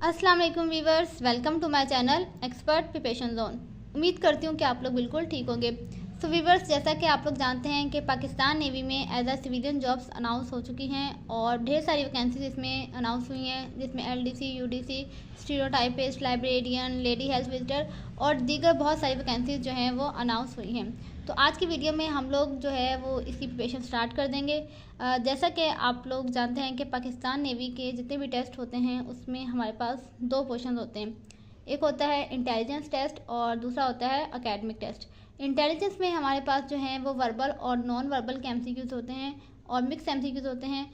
अस्सलाम वालेकुम viewers, welcome to my channel expert preparation zone. उम्मीद करती हूँ कि आप लोग बिल्कुल ठीक होंगे। सो वीवर्स, जैसा कि आप लोग जानते हैं कि पाकिस्तान नेवी में as a civilian jobs announce हो चुकी हैं और ढेर सारी वैकेंसीज इसमें अनाउंस हुई हैं, जिसमें LDC, UDC, stereotypist, librarian, lady health visitor और दीगर बहुत सारी वैकेंसीज जो हैं वो अनाउंस हुई हैं। तो आज की वीडियो में हम लोग जो है वो इसकी प्रिपरेशन स्टार्ट कर देंगे। जैसा कि आप लोग जानते हैं कि पाकिस्तान नेवी के जितने भी टेस्ट होते हैं उसमें हमारे पास दो पोर्शन होते हैं। एक होता है इंटेलिजेंस टेस्ट और दूसरा होता है एकेडमिक टेस्ट। इंटेलिजेंस में हमारे पास जो है वो वर्बल और नॉन वर्बल के एमसीक्यूज़ होते हैं और मिक्स एमसीक्यूज़ होते हैं।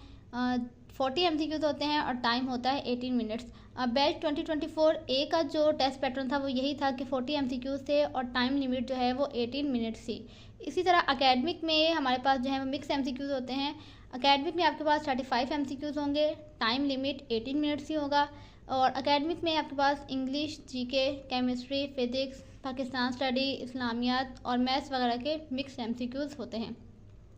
40 एमसीक्यूज़ होते हैं और टाइम होता है 18 मिनट्स। बैच 2024 ए का जो टेस्ट पैटर्न था वो यही था कि 40 एमसीक्यूज़ थे और टाइम लिमिट जो है वो 18 मिनट्स थी। इसी तरह एकेडमिक में हमारे पास जो है वो मिक्स एमसीक्यूज़ होते हैं। एकेडमिक में आपके पास 35 एमसीक्यूज़ होंगे, टाइम लिमिट 18 मिनट्स ही होगा। और एकेडमिक में आपके पास English, GK, chemistry, physics, Pakistan study, Islamiat और मैथ्स वगैरह के मिक्स एमसीक्यूज़ होते हैं।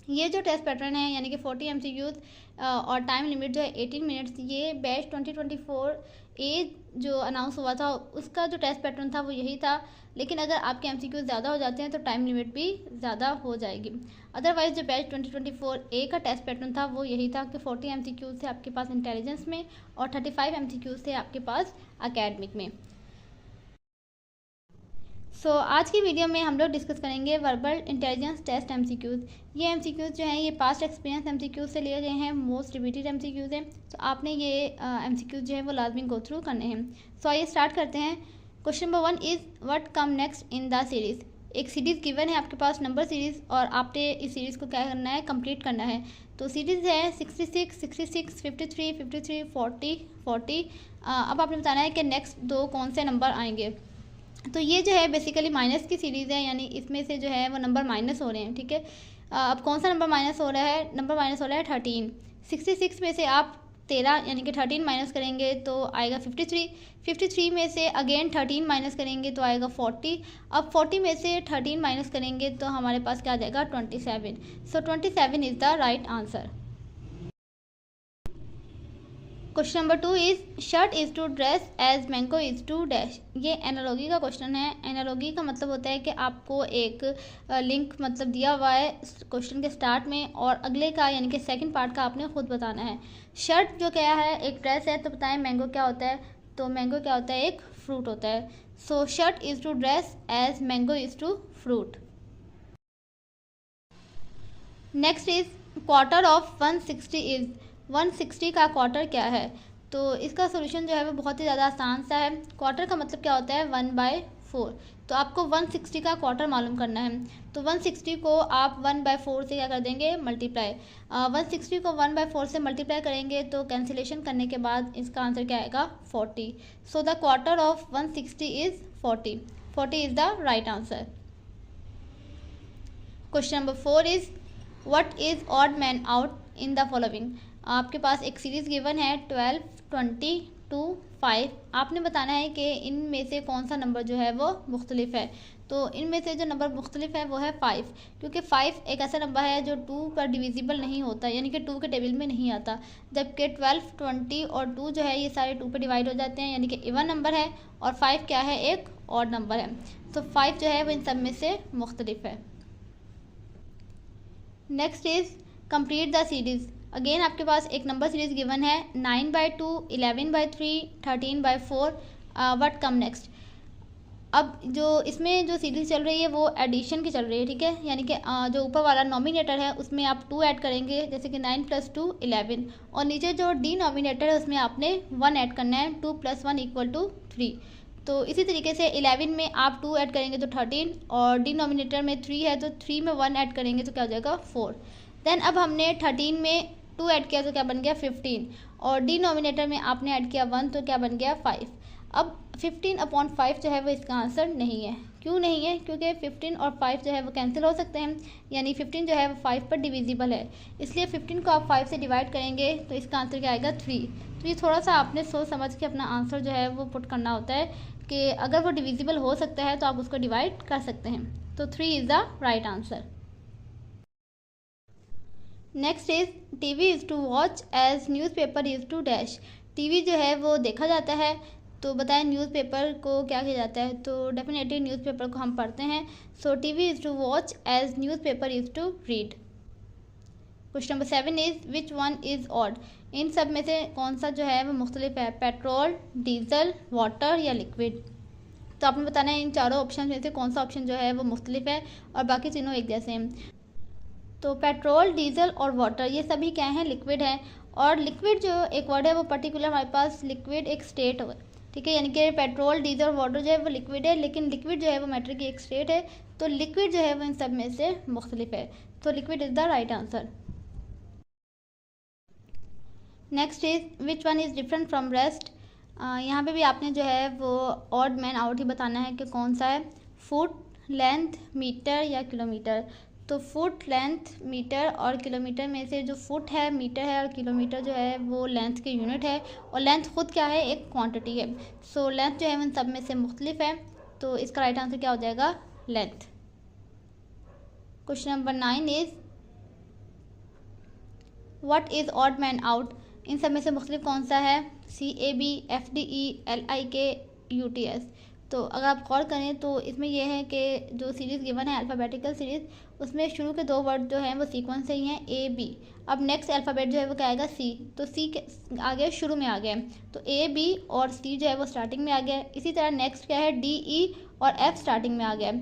ये जो टेस्ट पैटर्न है यानी कि 40 एमसीक्यूज़ और टाइम लिमिट जो है 18 मिनट्स, ये बैच 2024 ए जो अनाउंस हुआ था उसका जो टेस्ट पैटर्न था वो यही था। लेकिन अगर आपके एमसीक्यूज़ ज़्यादा हो जाते हैं तो टाइम लिमिट भी ज़्यादा हो जाएगी। अदरवाइज़ जो बैच 2024 ए का टेस्ट पैटर्न था वो यही था कि 40 एमसीक्यूज़ थे आपके पास इंटेलिजेंस में और 35 एमसीक्यूज़ थे आपके पास एकेडमिक में। आज की वीडियो में हम लोग डिस्कस करेंगे वर्बल इंटेलिजेंस टेस्ट एमसीक्यूज़। ये एमसीक्यूज़ जो हैं ये पास्ट एक्सपीरियंस एमसीक्यूज़ से लिए गए हैं, मोस्ट रिपीटेड एमसीक्यूज़ हैं। तो आपने ये एमसीक्यूज़ जो है वो लाजमी गो थ्रू करने हैं। आइए स्टार्ट करते हैं। Question number 1 is what come next in the series. एक सीरीज़ गिवन है आपके पास, नंबर सीरीज़, और आपने इस सीरीज़ को क्या करना है, कंप्लीट करना है। तो सीरीज़ है 66, 66, 53, 53, 40, 40। अब आपने बताना है कि नेक्स्ट दो कौन से नंबर आएंगे। तो ये जो है बेसिकली माइनस की सीरीज़ है, यानी इसमें से जो है वो नंबर माइनस हो रहे हैं। ठीक है, अब कौन सा नंबर माइनस हो रहा है? नंबर माइनस हो रहा है 13। 66 में से आप 13 यानी कि 13 माइनस करेंगे तो आएगा 53। 53 में से अगेन 13 माइनस करेंगे तो आएगा 40। अब 40 में से 13 माइनस करेंगे तो हमारे पास क्या आ जाएगा? 27। 27 is the right answer. Question number 2 is shirt is to dress as mango is to dash. ये एनालॉगी का क्वेश्चन है। एनालॉगी का मतलब होता है कि आपको एक लिंक मतलब दिया हुआ है क्वेश्चन के स्टार्ट में और अगले का यानी कि सेकंड पार्ट का आपने खुद बताना है। शर्ट जो क्या है, एक ड्रेस है, तो बताएं मैंगो क्या होता है? तो मैंगो क्या होता है? एक फ्रूट होता है। So shirt is to dress as mango is to fruit. Next is quarter of 160 is. 160 का क्वार्टर क्या है? तो इसका सोल्यूशन जो है वो बहुत ही ज़्यादा आसान सा है। क्वार्टर का मतलब क्या होता है? 1/4। तो आपको 160 का क्वार्टर मालूम करना है। तो 160 को आप 1/4 से क्या कर देंगे? मल्टीप्लाई। 160 को 1/4 से मल्टीप्लाई करेंगे तो कैंसिलेशन करने के बाद इसका आंसर क्या आएगा? 40। So the quarter of 160 is 40। 40 is the right answer. Question number 4 is what is odd man out in the following. आपके पास एक सीरीज़ गिवन है 12, 20, 2, 5। आपने बताना है कि इनमें से कौन सा नंबर जो है वो मुख्तलिफ है। तो इनमें से जो नंबर मुख्तलिफ है वो है 5, क्योंकि 5 एक ऐसा नंबर है जो 2 पर डिविजिबल नहीं होता, यानी कि 2 के टेबल में नहीं आता। जबकि 12, 20 और 2 जो है ये सारे 2 पे डिवाइड हो जाते हैं, यानी कि इवन नंबर है। और 5 क्या है? एक ऑड नंबर है। तो 5 जो है वो इन सब में से मुख्तलिफ है। Next is complete the series. Again आपके पास एक नंबर सीरीज़ गिवन है 9/2, 11/3, 13/4। What come next. अब जो इसमें जो सीरीज़ चल रही है वो एडिशन की चल रही है। ठीक है, यानी कि जो ऊपर वाला नॉमिनेटर है उसमें आप 2 ऐड करेंगे, जैसे कि 9 + 2 11, और नीचे जो डिनोमिनेटर है उसमें आपने 1 ऐड करना है। 2 + 1 = 3। तो इसी तरीके से 11 में आप 2 ऐड करेंगे तो 13, और डिनोमिनेटर में 3 है तो 3 में 1 ऐड करेंगे तो क्या हो जाएगा? 4। देन अब हमने 13 में 2 ऐड किया तो क्या बन गया? 15, और डिनोमिनेटर में आपने ऐड किया 1 तो क्या बन गया? 5। अब 15/5 जो है वो इसका आंसर नहीं है। क्यों नहीं है? क्योंकि 15 और 5 जो है वो कैंसिल हो सकते हैं, यानी 15 जो है वो 5 पर डिविजिबल है। इसलिए 15 को आप 5 से डिवाइड करेंगे तो इसका आंसर क्या आएगा? 3। तो ये थोड़ा सा आपने सोच समझ के अपना आंसर जो है वो पुट करना होता है कि अगर वो डिविजिबल हो सकता है तो आप उसको डिवाइड कर सकते हैं। तो 3 is the right answer. Next is TV is to watch as newspaper is to dash. TV जो है वो देखा जाता है तो बताएं न्यूज़पेपर को क्या किया जाता है, तो डेफिनेटली न्यूज़पेपर को हम पढ़ते हैं। So TV is to watch as newspaper is to read. Question number 7 is which one is odd. इन सब में से कौन सा जो है वो मुख्तलिफ है, पेट्रोल, डीजल, वाटर या लिक्विड। तो आपने बताना है इन चारों ऑप्शन में से कौन सा ऑप्शन जो है वो मुख्तलिफ है और बाकी तीनों एक जैसे हैं। तो पेट्रोल, डीजल और वाटर ये सभी क्या हैं, लिक्विड है। और लिक्विड जो एक वर्ड है वो पर्टिकुलर हमारे पास लिक्विड एक स्टेट है, ठीक है, यानी कि पेट्रोल, डीजल और वाटर जो है वो लिक्विड है, लेकिन लिक्विड जो है वो मैटर की एक स्टेट है। तो लिक्विड जो है वो इन सब में से मुख्तलिफ है। तो liquid is the right answer. Next is which one is different from rest. यहाँ पे भी आपने जो है वो ऑड मैन आउट ही बताना है कि कौन सा है, फुट, लेंथ, मीटर या किलोमीटर। तो फुट, लेंथ, मीटर और किलोमीटर में से जो फुट है, मीटर है और किलोमीटर जो है वो लेंथ की यूनिट है, और लेंथ खुद क्या है, एक क्वांटिटी है। सो लेंथ जो है उन सब में से मुख्तलिफ है। तो इसका राइट आंसर क्या हो जाएगा, length. Question number 9 is what is odd man out. इन सब में से मुख्तलिफ कौन सा है, CAB, FDE, LIK, UTS। तो अगर आप गौर करें तो इसमें यह है कि जो सीरीज़ गिवन है अल्फ़ाबेटिकल सीरीज़, उसमें शुरू के 2 वर्ड जो हैं वो सीक्वेंस से ही हैं, AB। अब नेक्स्ट अल्फ़ाबेट जो है वो क्या आएगा, C। तो C के आगे शुरू में आ गया, तो AB और C जो है वो स्टार्टिंग में आ गया। इसी तरह नेक्स्ट क्या है, DE और F स्टार्टिंग में आ गया।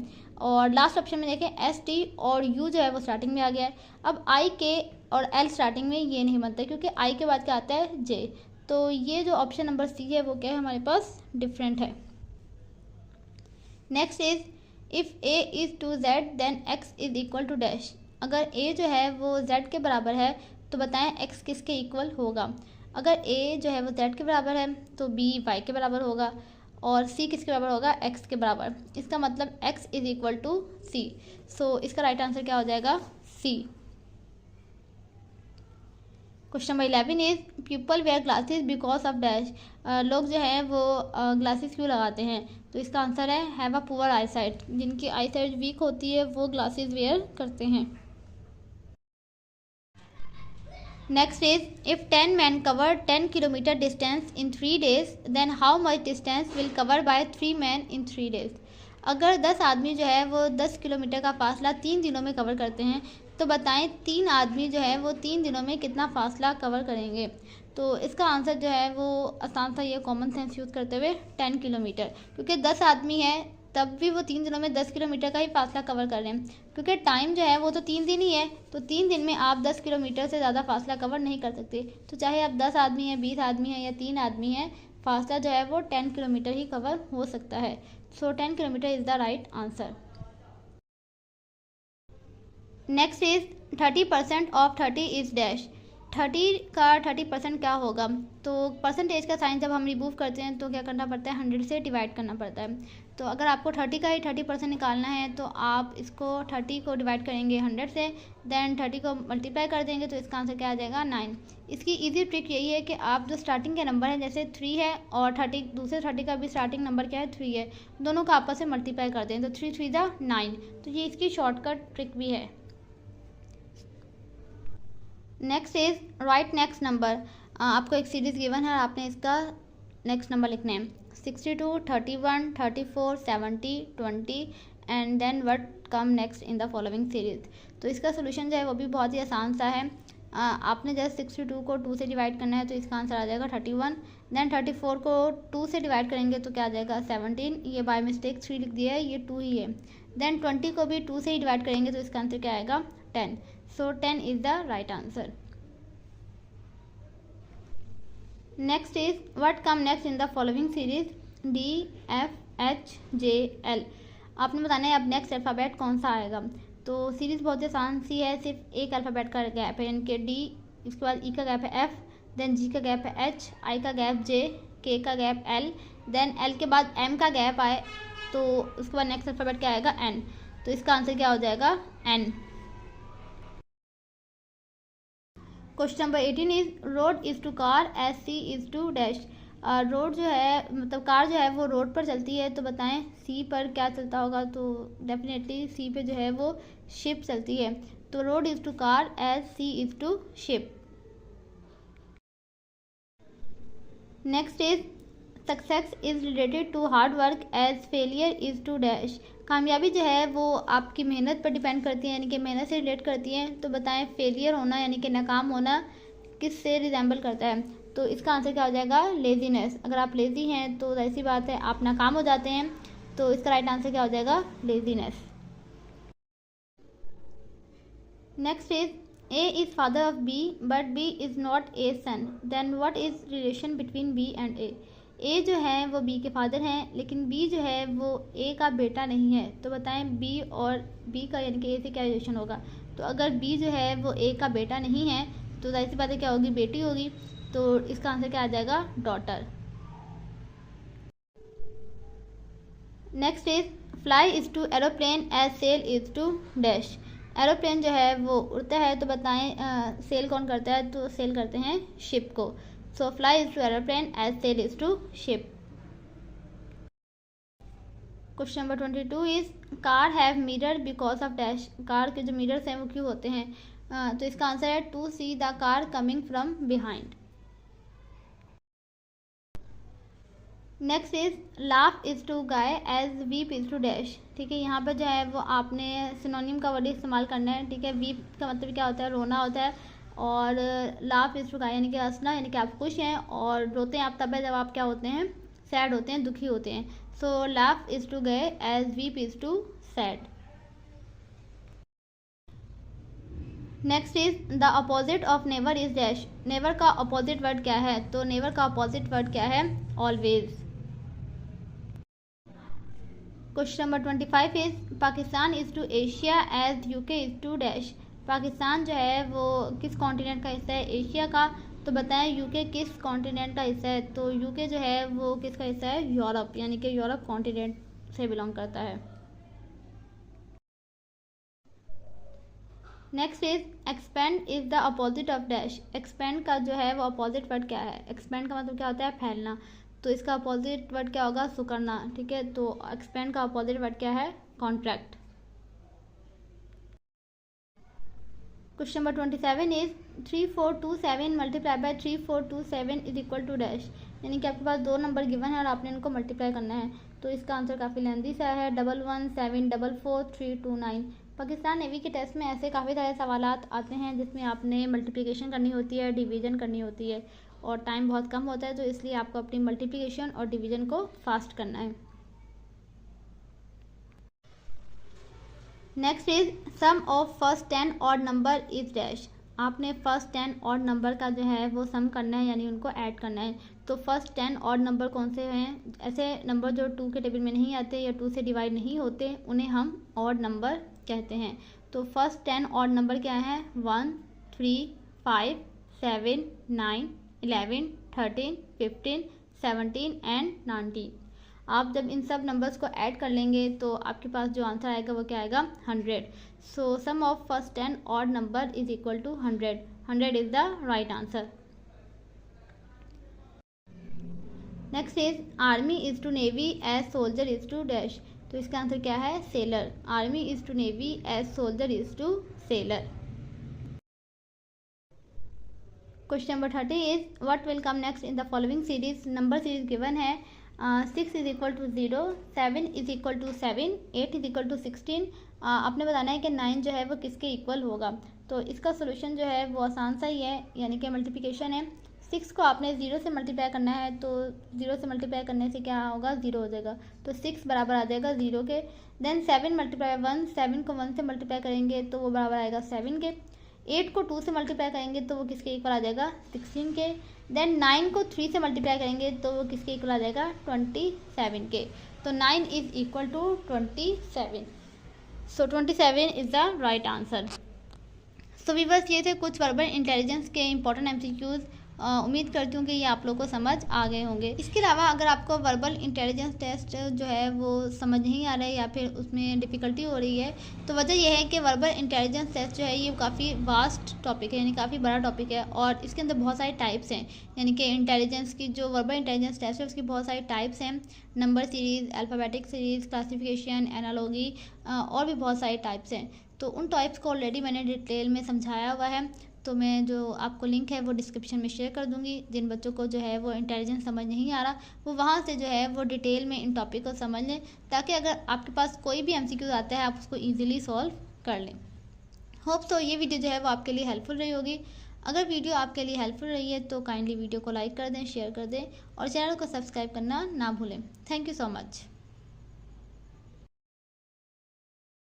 और लास्ट ऑप्शन में देखें ST और U जो है वो स्टार्टिंग में आ गया है। अब IK और L स्टार्टिंग में ये नहीं बनता क्योंकि I के बाद क्या आता है, J। तो ये जो ऑप्शन नंबर C है वो क्या है, हमारे पास डिफरेंट है। Next is if A is to Z then X is equal to dash. अगर A जो है वो Z के बराबर है तो बताएं X किसके इक्वल होगा। अगर A जो है वो Z के बराबर है तो B Y के बराबर होगा, और C किसके बराबर होगा, X के बराबर। इसका मतलब X is equal to C। So इसका राइट आंसर क्या हो जाएगा, C। Question number 11 is people wear glasses because of dash. लोग जो हैं वो ग्लासेस क्यों लगाते हैं। तो इसका आंसर है have a poor I site. जिनकी आई साइट वीक होती है वो ग्लासेस वेयर करते हैं। Next is if 10 man cover 10 kilometre distance in 3 days then how much distance will cover by 3 man in 3 days। अगर 10 आदमी जो है वो 10 किलोमीटर का फासला 3 दिनों में कवर करते हैं तो बताएं 3 आदमी जो है वो 3 दिनों में कितना फासला कवर करेंगे। तो इसका आंसर जो है वो आसान सा, ये कॉमन सेंस यूज़ करते हुए 10 किलोमीटर, क्योंकि 10 आदमी हैं तब भी वो 3 दिनों में 10 किलोमीटर का ही फासला कवर कर रहे हैं, क्योंकि टाइम जो है वो तो 3 दिन ही है। तो 3 दिन में आप 10 किलोमीटर से ज़्यादा फासला कवर नहीं कर सकते। तो चाहे आप 10 आदमी हैं, 20 आदमी हैं या 3 आदमी हैं, फासला जो है वो 10 किलोमीटर ही कवर हो सकता है। सो 10 kilometre is the right answer. Next is 30% of 30 is dash. 30 का 30% क्या होगा। तो परसेंटेज का साइन जब हम रिमूव करते हैं तो क्या करना पड़ता है, 100 से डिवाइड करना पड़ता है। तो अगर आपको 30 का ही 30% निकालना है तो आप इसको 30 को डिवाइड करेंगे 100 से, देन 30 को मल्टीप्लाई कर देंगे तो इसका आंसर क्या आ जाएगा, 9। इसकी इजी ट्रिक यही है कि आप जो स्टार्टिंग के नंबर है, जैसे 3 है और 30 दूसरे 30 का भी स्टार्टिंग नंबर क्या है, 3 है, दोनों का आपस में मल्टीप्लाई कर दें तो 3 3 ज़ा 9। तो ये इसकी शॉर्टकट ट्रिक भी है। Next is right next number. आपको एक सीरीज़ गिवन है और आपने इसका नेक्स्ट नंबर लिखना है, 62, 31, 34, 70, 20 and then what come next in the following series. तो इसका सोल्यूशन जो है वो भी बहुत ही आसान सा है। आपने जैसे 62 को 2 से डिवाइड करना है तो इसका आंसर आ जाएगा 31। देन 34 को 2 से डिवाइड करेंगे तो क्या आ जाएगा 17। ये बाय मिस्टेक 3 लिख दिया है, ये 2 ही है। देन 20 को भी 2 से ही डिवाइड करेंगे तो इसका आंसर क्या आएगा 10। सो 10 is the right answer. Next is what come next in the following series, D, F, H, J, L। आपने बताना है अब नेक्स्ट अल्फ़ाबेट कौन सा आएगा। तो सीरीज़ बहुत आसान सी है, सिर्फ एक अल्फ़ाबेट का गैप है, यानी कि D, इसके बाद E का गैप है F, देन G का गैप है H, I का गैप J, K का गैप L, देन L के बाद M का गैप आए तो उसके बाद नेक्स्ट अल्फ़ाबेट क्या आएगा N। तो इसका आंसर क्या हो जाएगा N। Question number 18 is road is to car as sea is to dash. Road जो है मतलब कार जो है वो रोड पर चलती है, तो बताएं सी पर क्या चलता होगा। तो डेफिनेटली सी पे जो है वो शिप चलती है। तो road is to car as sea is to ship. Next is success is related to hard work as failure is to dash. कामयाबी जो है वो आपकी मेहनत पर डिपेंड करती है, यानी कि मेहनत से रिलेट करती है। तो बताएं फेलियर होना यानी कि नाकाम होना किस से रिजेंबल करता है? तो इसका आंसर क्या हो जाएगा? लेजीनेस। अगर आप लेज़ी हैं तो ऐसी बात है आप नाकाम हो जाते हैं, तो इसका राइट आंसर क्या हो जाएगा? Laziness. Next is A is father of B but B is not A's son. Then what is relation between B and A? A जो है वो B के फादर हैं, लेकिन B जो है वो A का बेटा नहीं है। तो बताएं B और B का यानी कि A से क्या रिलेशन होगा? तो अगर B जो है वो A का बेटा नहीं है तो जाहिर सी बात है क्या होगी? बेटी होगी। तो इसका आंसर क्या आ जाएगा? Daughter. Next is fly is to aeroplane as sail is to dash. Aeroplane जो है वो उड़ता है, तो बताएं सेल कौन करता है? तो सेल करते हैं शिप को। So fly is to aeroplane as sail is to ship. Question number 22 is car have mirror because of dash. Car के जो मिरर्स हैं वो क्यों होते हैं? तो इसका आंसर है to see the car coming from behind. Next is laugh is to guy as weep is to dash. ठीक है, यहाँ पर जो है वो आपने सिनोनिम का वर्ड इस्तेमाल करना है। ठीक है, वीप का मतलब क्या होता है? रोना होता है। और लाफ इज टू गाय यानी कि हंसना, यानी कि आप खुश हैं, और रोते हैं आप तब है जब आप क्या होते हैं? सैड होते हैं, दुखी होते हैं। So laugh is to guy as weep is to sad. Next is the opposite of never is dash. Never का अपोजिट वर्ड क्या है? तो नेवर का अपोजिट वर्ड क्या है? Always. Question number 25 is Pakistan is to Asia as UK is to dash. Pakistan जो है वो किस कॉन्टिनेंट का हिस्सा है? एशिया का। तो बताएं यूके किस कॉन्टिनेंट का हिस्सा है? तो यूके जो है वो किसका हिस्सा है? यूरोप, यानी कि यूरोप कॉन्टिनेंट से बिलोंग करता है। Next is expand is the opposite of dash. Expand का जो है वो अपोजिट वर्ड क्या है? एक्सपेंड का मतलब क्या होता है? फैलना। तो इसका अपोजिट वर्ड क्या होगा? सुकड़ना। ठीक है, तो एक्सपेंड का अपोजिट वर्ड क्या है? Contract. Question number 27 is 3427 multiply by 3427 is equal to dash. यानी कि आपके पास दो नंबर गिवन है और आपने इनको मल्टीप्लाई करना है। तो इसका आंसर काफ़ी लेंदी सा है, 117444329। पाकिस्तान नेवी के टेस्ट में ऐसे काफ़ी सारे सवालात आते हैं जिसमें आपने मल्टीप्लिकेशन करनी होती है, डिवीज़न करनी होती है, और टाइम बहुत कम होता है, तो इसलिए आपको अपनी मल्टीप्लिकेशन और डिवीज़न को फास्ट करना है। Next is sum of first 10 odd number is dash. आपने फर्स्ट 10 ऑड नंबर का जो है वो सम करना है, यानी उनको ऐड करना है। तो फर्स्ट 10 ऑड नंबर कौन से हैं? ऐसे नंबर जो 2 के टेबल में नहीं आते या 2 से डिवाइड नहीं होते, उन्हें हम ऑड नंबर कहते हैं। तो फर्स्ट 10 ऑड नंबर क्या है? 1, 3, 5, 7, 9, 11, 13, 15, 17 एंड 19। आप जब इन सब नंबर्स को ऐड कर लेंगे तो आपके पास जो आंसर आएगा वो क्या आएगा? 100। So sum of first 10 odd number is equal to 100। 100 is the right answer. Next is army is to navy as soldier is to dash. तो इसका आंसर क्या है? Sailor. Army is to navy as soldier is to sailor. Question number 30 is what will come next in the following series. Number series given है 6 is equal to 0, 7 is equal to 7, 8 is equal to 16। आपने बताना है कि 9 जो है वो किसके equal होगा। तो इसका सोल्यूशन जो है वो आसान सा ही है, यानी कि मल्टीप्लिकेशन है। 6 को आपने 0 से मल्टीप्लाई करना है, तो 0 से मल्टीप्लाई करने से क्या होगा? 0 हो जाएगा। तो 6 बराबर आ जाएगा 0 के। देन 7 मल्टीप्लाई 1, 7 को 1 से मल्टीप्लाई करेंगे तो वो बराबर आएगा 7 के। 8 को 2 से मल्टीप्लाई करेंगे तो वो किसके इक्वल आ जाएगा? 16 के। देन 9 को 3 से मल्टीप्लाई करेंगे तो वो किसके इक्वल आ जाएगा? 27 के। तो 9 is equal to 27। So 27 is the right answer. So viewers, ये थे कुछ वर्बल इंटेलिजेंस के इंपॉर्टेंट एमसीक्यूज़। उम्मीद करती हूँ कि ये आप लोगों को समझ आ गए होंगे। इसके अलावा अगर आपको वर्बल इंटेलिजेंस टेस्ट जो है वो समझ नहीं आ रहा है या फिर उसमें डिफ़िकल्टी हो रही है, तो वजह यह है कि वर्बल इंटेलिजेंस टेस्ट जो है ये काफ़ी वास्ट टॉपिक है, यानी काफ़ी बड़ा टॉपिक है, और इसके अंदर बहुत सारे टाइप्स हैं। यानी कि इंटेलिजेंस की जो वर्बल इंटेलिजेंस टेस्ट है उसकी बहुत सारे टाइप्स हैं। Number series, alphabetic series, classification, analogy, और भी बहुत सारे टाइप्स हैं। तो उन टाइप्स को ऑलरेडी मैंने डिटेल में समझाया हुआ है, तो मैं जो आपको लिंक है वो डिस्क्रिप्शन में शेयर कर दूँगी। जिन बच्चों को जो है वो इंटेलिजेंस समझ नहीं आ रहा, वो वहाँ से जो है वो डिटेल में इन टॉपिक को समझ लें, ताकि अगर आपके पास कोई भी MCQ आता है आप उसको ईजिली सॉल्व कर लें। होप सो ये वीडियो जो है वो आपके लिए हेल्पफुल रही होगी। अगर वीडियो आपके लिए हेल्पफुल रही है तो काइंडली वीडियो को लाइक कर दें, शेयर कर दें और चैनल को सब्सक्राइब करना ना भूलें। Thank you so much.